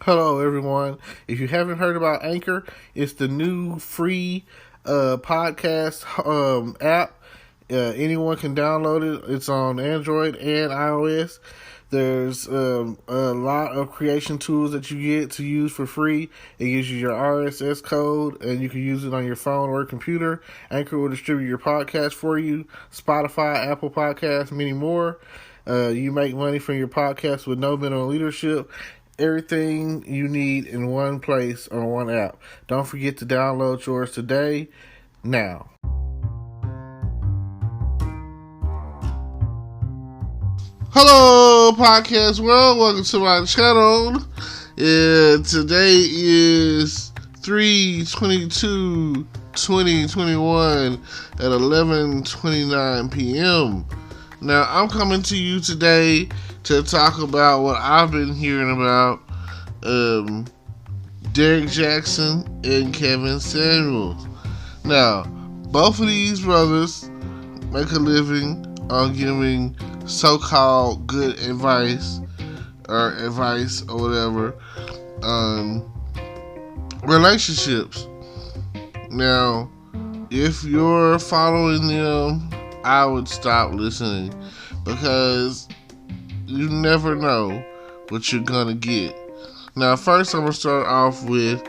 Hello, everyone. If you haven't heard about Anchor, it's the new free podcast app. Anyone can download it. It's on Android and iOS. There's a lot of creation tools that you get to use for free. It gives you your RSS code, and you can use it on your phone or computer. Anchor will distribute your podcast for you. Spotify, Apple Podcasts, many more. You make money from your podcast with no minimum leadership. Everything you need in one place on one app. Don't forget to download yours today, now. Hello, podcast world. Welcome to my channel. Today is 3/22/2021 at 11:29 p.m. Now, I'm coming to you today to talk about what I've been hearing about Derrick Jaxn and Kevin Samuels. Now, both of these brothers make a living on giving so-called good advice or whatever on relationships. Now, if you're following them, I would stop listening, because you never know what you're gonna get. Now, first I'm gonna start off with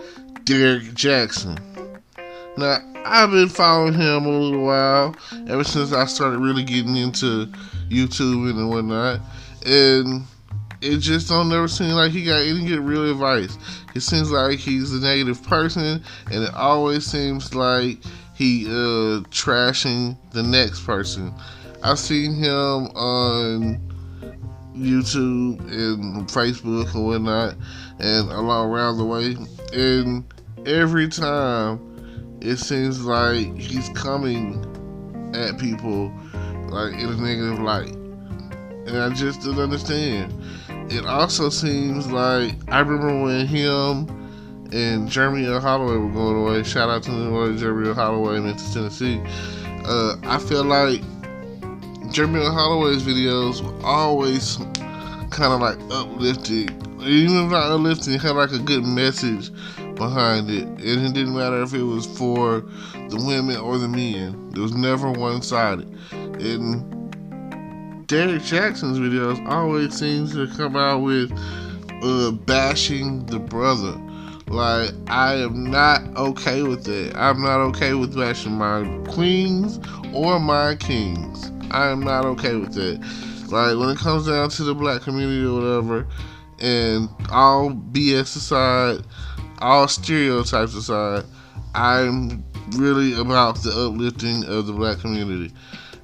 Derrick Jaxn. Now, I've been following him a little while, ever since I started really getting into YouTube and whatnot, and it just don't never seem like he got any good real advice. It seems like he's a negative person, and it always seems like he trashing the next person. I've seen him on YouTube and Facebook and whatnot, and all around the way, and every time it seems like he's coming at people like in a negative light, and I just don't understand. It also seems like, I remember when him and Jeremy Holloway were going away. Shout out to Jeremy Holloway in Memphis, Tennessee. I feel like Jeremy Holloway's videos were always kind of like uplifting. Even if not uplifting, it had like a good message behind it. And it didn't matter if it was for the women or the men. It was never one-sided. And Derrick Jackson's videos always seems to come out with bashing the brother. Like, I am not okay with that. I'm not okay with bashing my queens or my kings. I am not okay with that. Like, when it comes down to the black community or whatever, and all BS aside, all stereotypes aside, I'm really about the uplifting of the black community.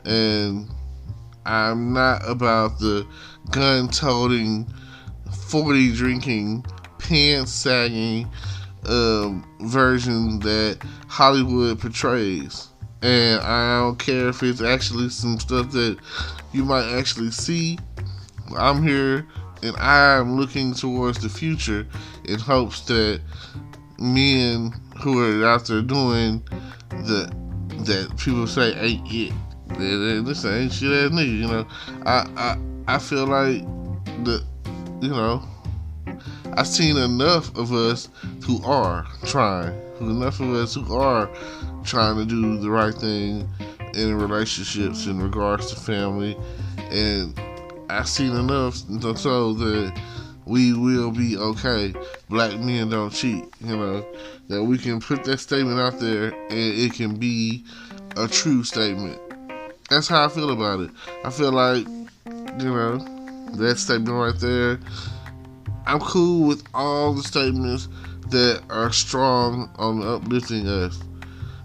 And I'm not about the gun-toting, 40 drinking, pants sagging version that Hollywood portrays. And I don't care if it's actually some stuff that you might actually see. I'm here and I'm looking towards the future in hopes that men who are out there doing that people say ain't it, this ain't shit ass nigga, you know. I feel like I've seen enough of us who are trying to do the right thing in relationships in regards to family, and I've seen enough so that we will be okay. Black men don't cheat, that we can put that statement out there and it can be a true statement. That's how I feel about it. I feel like, that statement right there, I'm cool with all the statements that are strong on uplifting us.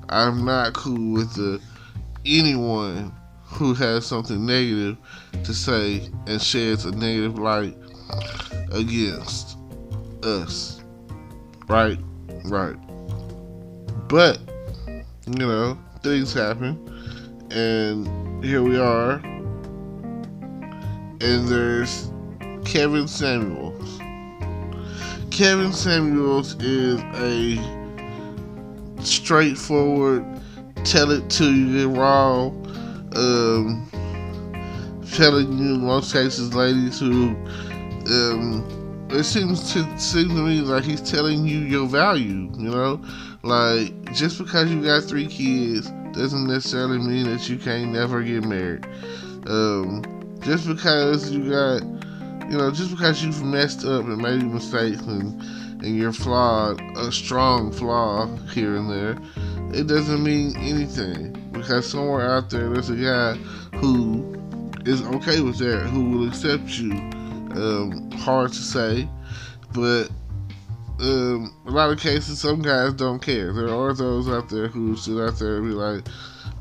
I'm not cool with anyone who has something negative to say and sheds a negative light against us. Right. But, things happen, and here we are, and there's Kevin Samuels. Kevin Samuels is a straightforward, tell it to you raw, telling you in most cases ladies who it seems to me like he's telling you your value. You know, like just because you got 3 kids doesn't necessarily mean that you can't never get married. Just because you got, just because you've messed up and made mistakes and you're flawed, a strong flaw here and there, it doesn't mean anything. Because somewhere out there, there's a guy who is okay with that, who will accept you. Hard to say, but a lot of cases, some guys don't care. There are those out there who sit out there and be like,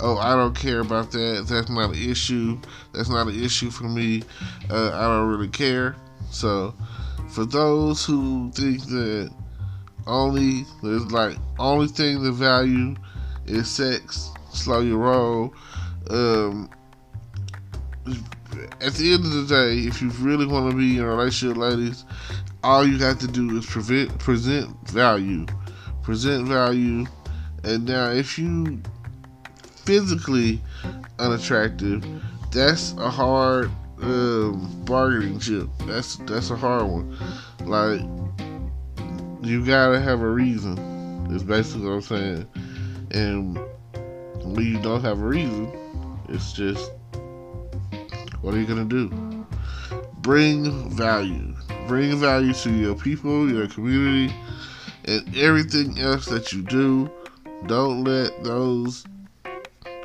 oh, I don't care about that. That's not an issue. That's not an issue for me. I don't really care. So, for those who think that only thing to value is sex, slow your roll. At the end of the day, if you really want to be in a relationship, ladies, all you have to do is present value. Present value. And now, if you physically unattractive, that's a hard bargaining chip. That's a hard one. Like, you gotta have a reason. Is basically what I'm saying. And when you don't have a reason, it's just, what are you gonna do? Bring value. Bring value to your people, your community, and everything else that you do. Don't let those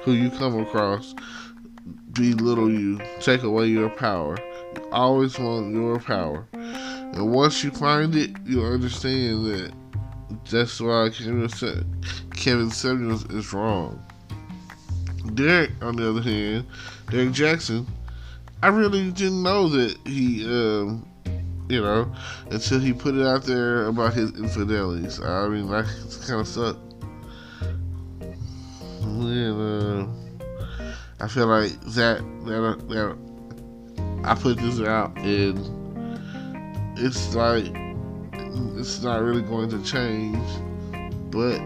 who you come across belittle you, take away your power. You always want your power. And once you find it, you'll understand that that's why Kevin Samuels is wrong. Derrick, on the other hand, Derrick Jaxn, I really didn't know that he, until he put it out there about his infidelities. I mean, like, it kind of sucked. And I feel like that I put this out, and it's like, it's not really going to change. But,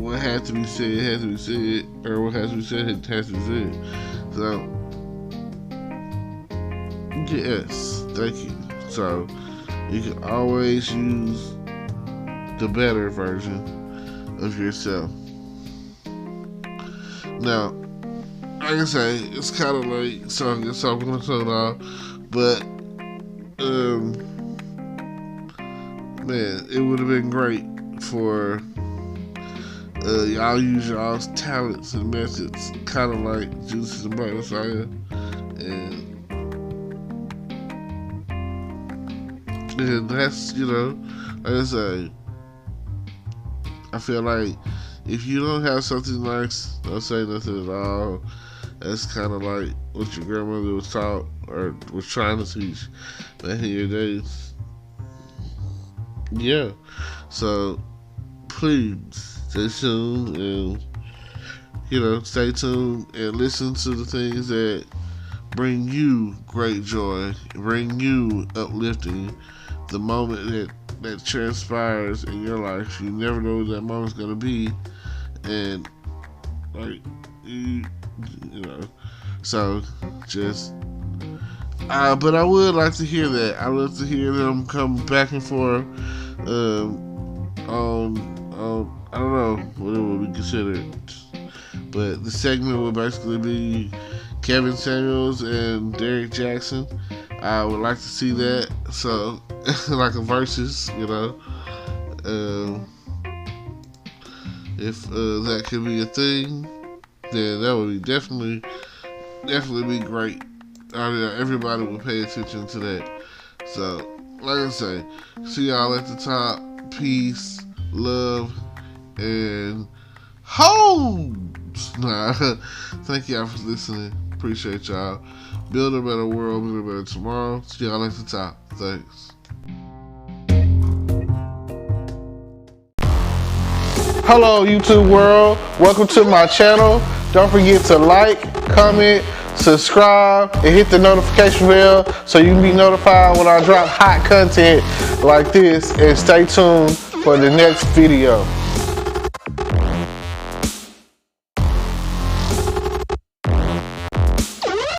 what had to be said had to be said, or what has to be said has to be said. So, yes, thank you. So, you can always use the better version of yourself. Now, like I say, it's kind of late, so I'm going to turn it off. But, man, it would have been great for y'all use y'all's talents and methods, kind of like Juice and Black Messiah, and that's, like I say, I feel like if you don't have something nice, don't say nothing at all. That's kind of like what your grandmother was taught or was trying to teach back in your days. Yeah. So, please stay tuned and, stay tuned and listen to the things that bring you great joy, bring you uplifting. The moment that transpires in your life, you never know what that moment's gonna be, and like so just. But I would like to hear that. I would love to hear them come back and forth on I don't know what it would be considered, but the segment would basically be Kevin Samuels and Derrick Jaxn. I would like to see that. So, like a versus, if that could be a thing, then that would be definitely be great. I mean, everybody would pay attention to that. So, like I say, see y'all at the top. Peace, love, and hoes. Thank y'all for listening. Appreciate y'all. Build a better world, build a better tomorrow. See y'all at the top. Thanks. Hello, YouTube world. Welcome to my channel. Don't forget to like, comment, subscribe, and hit the notification bell so you can be notified when I drop hot content like this. And stay tuned for the next video.